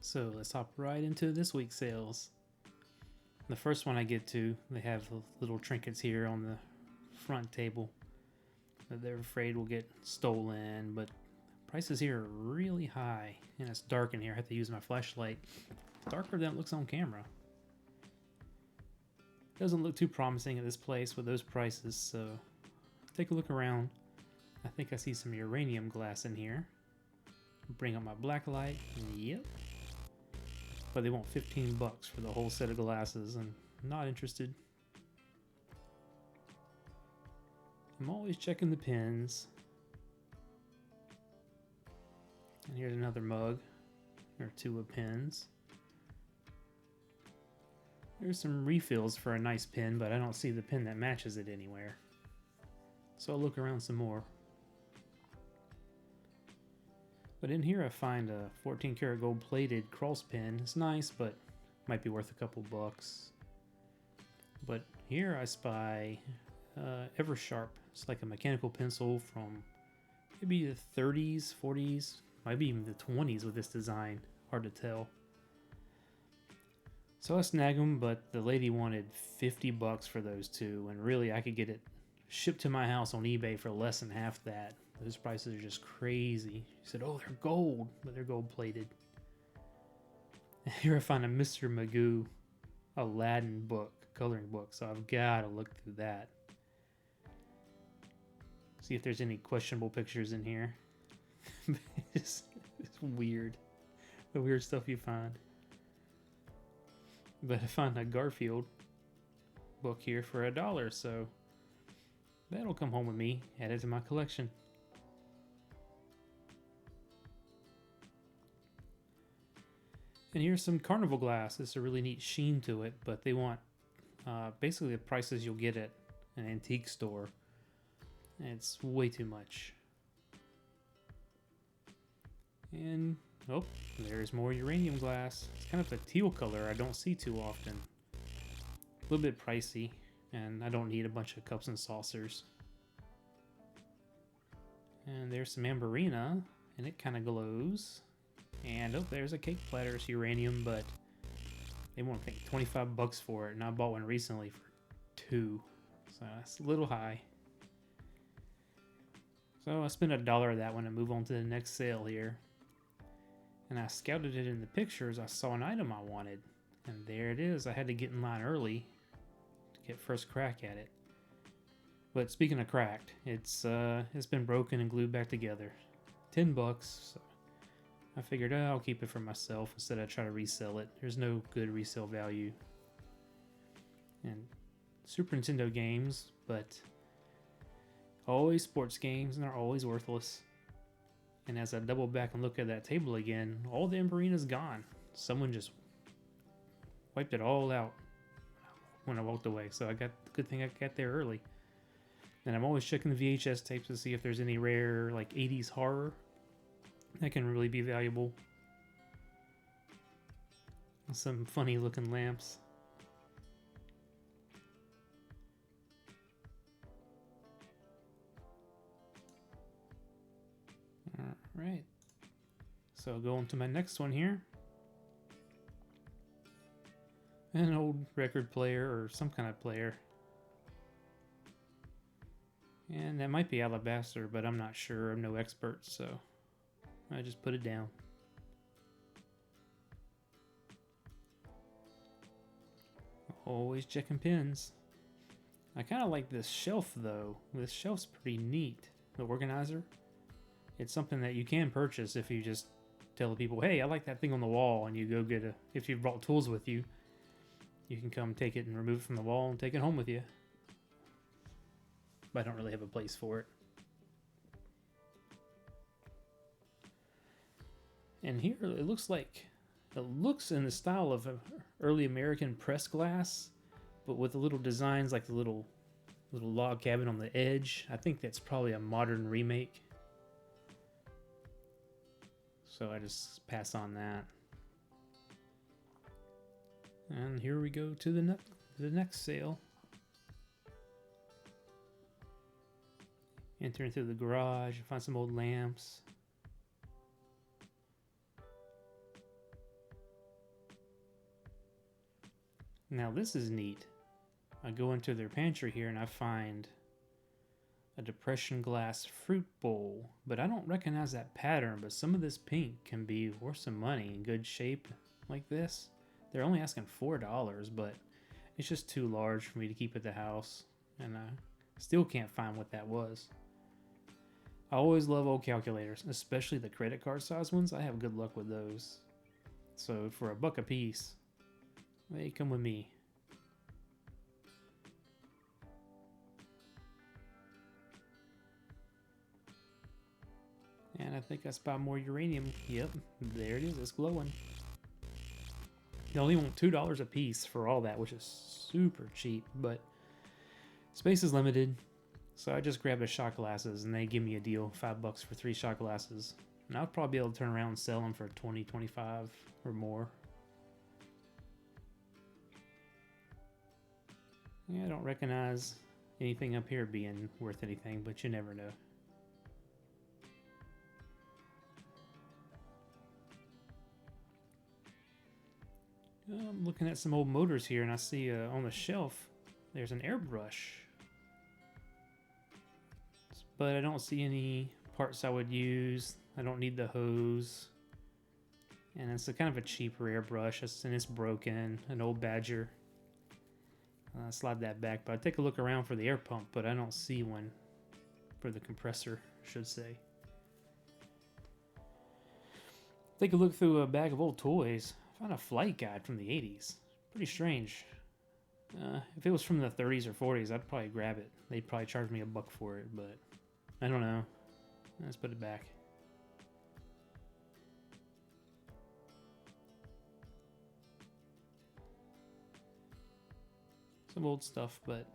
So let's hop right into this week's sales. The first one I get to, they have the little trinkets here on the front table that they're afraid will get stolen, but prices here are really high, and it's dark in here. I have to use my flashlight. Darker than it looks on camera. Doesn't look too promising at this place with those prices, so take a look around. I think I see some uranium glass in here. Bring up my black light. Yep. But they want 15 bucks for the whole set of glasses, and I'm not interested. I'm always checking the pins. And here's another mug, or two of pins. There's some refills for a nice pin, but I don't see the pin that matches it anywhere. So I'll look around some more. But in here I find a 14 karat gold plated cross pin. It's nice, but might be worth a couple bucks. But here I spy Eversharp. It's like a mechanical pencil from maybe the 30s, 40s, maybe even the 20s with this design. Hard to tell. So I snag them, but the lady wanted 50 bucks for those two, and really I could get it shipped to my house on eBay for less than half that. Those prices are just crazy. She said, oh, they're gold, but they're gold plated. Here I find a Mr. Magoo Aladdin book, coloring book, so I've got to look through that. See if there's any questionable pictures in here. It's weird. The weird stuff you find. But I found a Garfield book here for $1, so that'll come home with me, add it to my collection. And here's some Carnival Glass. It's a really neat sheen to it, but they want basically the prices you'll get at an antique store. And it's way too much. And oh, there's more uranium glass. It's kind of a teal color I don't see too often. A little bit pricey, and I don't need a bunch of cups and saucers. And there's some amberina, and it kind of glows. And oh, there's a cake platter. It's uranium, but they want to think 25 bucks for it, and I bought one recently for $2, so that's a little high. So I spent $1 of that one and move on to the next sale here. And I scouted it in the pictures. I saw an item I wanted, and there it is. I had to get in line early to get first crack at it. But speaking of cracked, it's been broken and glued back together. 10 bucks. So I figured I'll keep it for myself instead of try to resell it. There's no good resale value. And Super Nintendo games, but always sports games, and they're always worthless. And as I double back and look at that table again, all the amberina's gone. Someone just wiped it all out when I walked away. So good thing I got there early. And I'm always checking the VHS tapes to see if there's any rare like 80s horror that can really be valuable. Some funny looking lamps. Alright, so I'll go on to my next one here. An old record player or some kind of player. And that might be alabaster, but I'm not sure. I'm no expert, so I just put it down. Always checking pins. I kind of like this shelf though. This shelf's pretty neat. The organizer. It's something that you can purchase if you just tell the people, hey, I like that thing on the wall, and you go get if you've brought tools with you, you can come take it and remove it from the wall and take it home with you. But I don't really have a place for it. And here it looks in the style of early American pressed glass, but with the little designs like the little log cabin on the edge. I think that's probably a modern remake. So I just pass on that. And here we go to the next sale. Enter into the garage, find some old lamps. Now this is neat. I go into their pantry here and I find a depression glass fruit bowl, but I don't recognize that pattern. But some of this pink can be worth some money in good shape like this. They're only asking $4, but it's just too large for me to keep at the house, and I still can't find what that was. I always love old calculators, especially the credit card size ones. I have good luck with those. So for $1 a piece, they come with me. And I think I spot more uranium. Yep, there it is. It's glowing. They only want $2 a piece for all that, which is super cheap, but space is limited. So I just grabbed a shot glasses and they give me a deal, $5 for 3 shot glasses. And I'll probably be able to turn around and sell them for 20, 25 or more. Yeah, I don't recognize anything up here being worth anything, but you never know. I'm looking at some old motors here and I see on the shelf there's an airbrush. But I don't see any parts I would use. I don't need the hose. And it's a kind of a cheaper airbrush, and it's broken, an old Badger. Slide that back, but I take a look around for the air pump, but I don't see one for the compressor, I should say. Take a look through a bag of old toys. I found a flight guide from the 80s. Pretty strange. If it was from the 30s or 40s, I'd probably grab it. They'd probably charge me $1 for it, but I don't know. Let's put it back. Some old stuff, but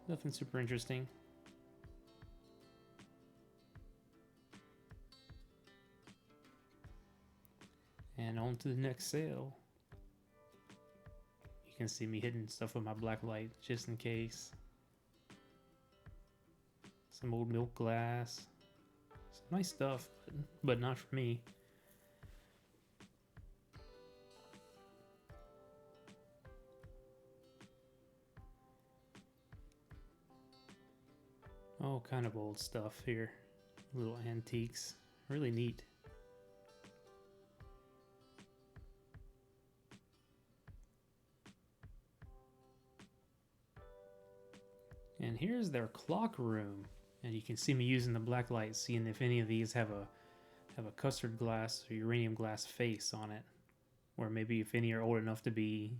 nothing super interesting. And on to the next sale. You can see me hitting stuff with my black light just in case. Some old milk glass. Some nice stuff, but not for me. All kind of old stuff here. Little antiques. Really neat. And here's their clock room. And you can see me using the black light, seeing if any of these have a custard glass or uranium glass face on it. Or maybe if any are old enough to be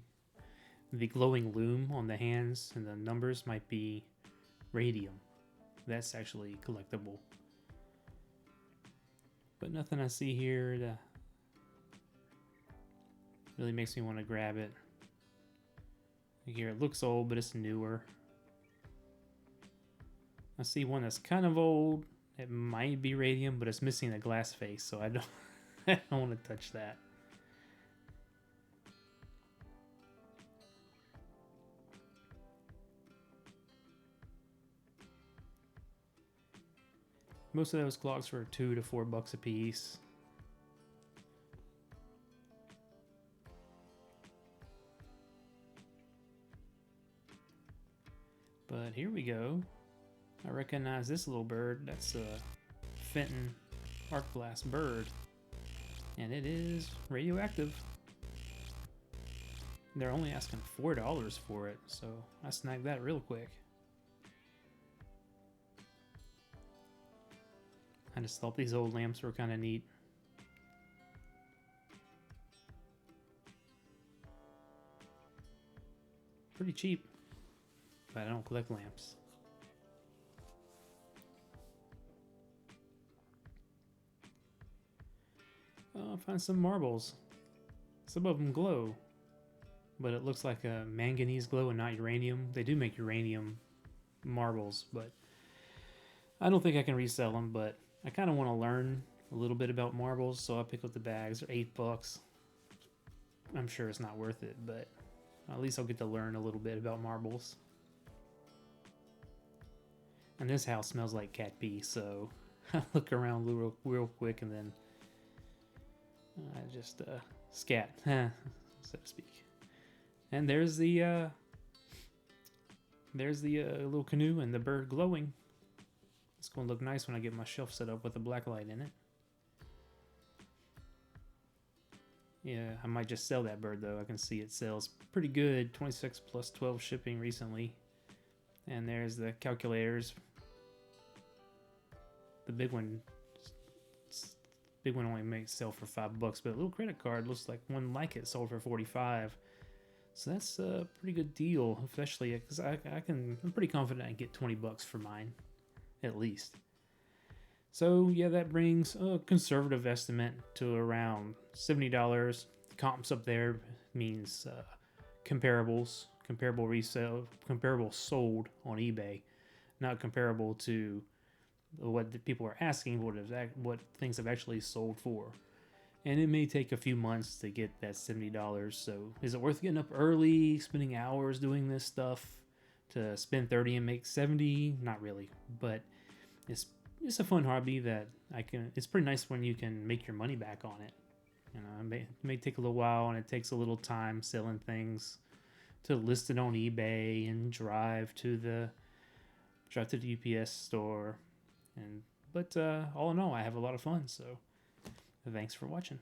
the glowing loom on the hands and the numbers might be radium. That's actually collectible. But nothing I see here that really makes me want to grab it. Here it looks old, but it's newer. I see one that's kind of old. It might be radium, but it's missing a glass face, so I don't I don't want to touch that. Most of those clocks were $2 to $4 a piece. But here we go. I recognize this little bird. That's a Fenton arc glass bird. And it is radioactive. They're only asking $4 for it, so I snagged that real quick. I just thought these old lamps were kind of neat. Pretty cheap, but I don't collect lamps. I'll find some marbles. Some of them glow, but it looks like a manganese glow and not uranium. They do make uranium marbles, but I don't think I can resell them, but I kind of want to learn a little bit about marbles, so I pick up the bags. They're $8. I'm sure it's not worth it, but at least I'll get to learn a little bit about marbles. And this house smells like cat pee, so I look around real quick and then I just scat, so to speak. And there's the little canoe and the bird glowing. It's going to look nice when I get my shelf set up with a black light in it. Yeah, I might just sell that bird though. I can see it sells pretty good. 26 plus 12 shipping recently. And there's the calculators. The big one only makes sell for $5, but a little credit card looks like one like it sold for 45. So that's a pretty good deal, especially because I'm pretty confident I can get 20 bucks for mine, at least. So yeah, that brings a conservative estimate to around $70. Comps up there means comparables, comparable resale, comparable sold on eBay, not comparable to what the people are asking, what things have actually sold for. And it may take a few months to get that $70. So is it worth getting up early, spending hours doing this stuff to spend 30 and make 70? Not really, but it's a fun hobby that it's pretty nice when you can make your money back on it. You know, it may take a little while, and it takes a little time selling things to list it on eBay and drive to the UPS store. But all in all, I have a lot of fun. So thanks for watching.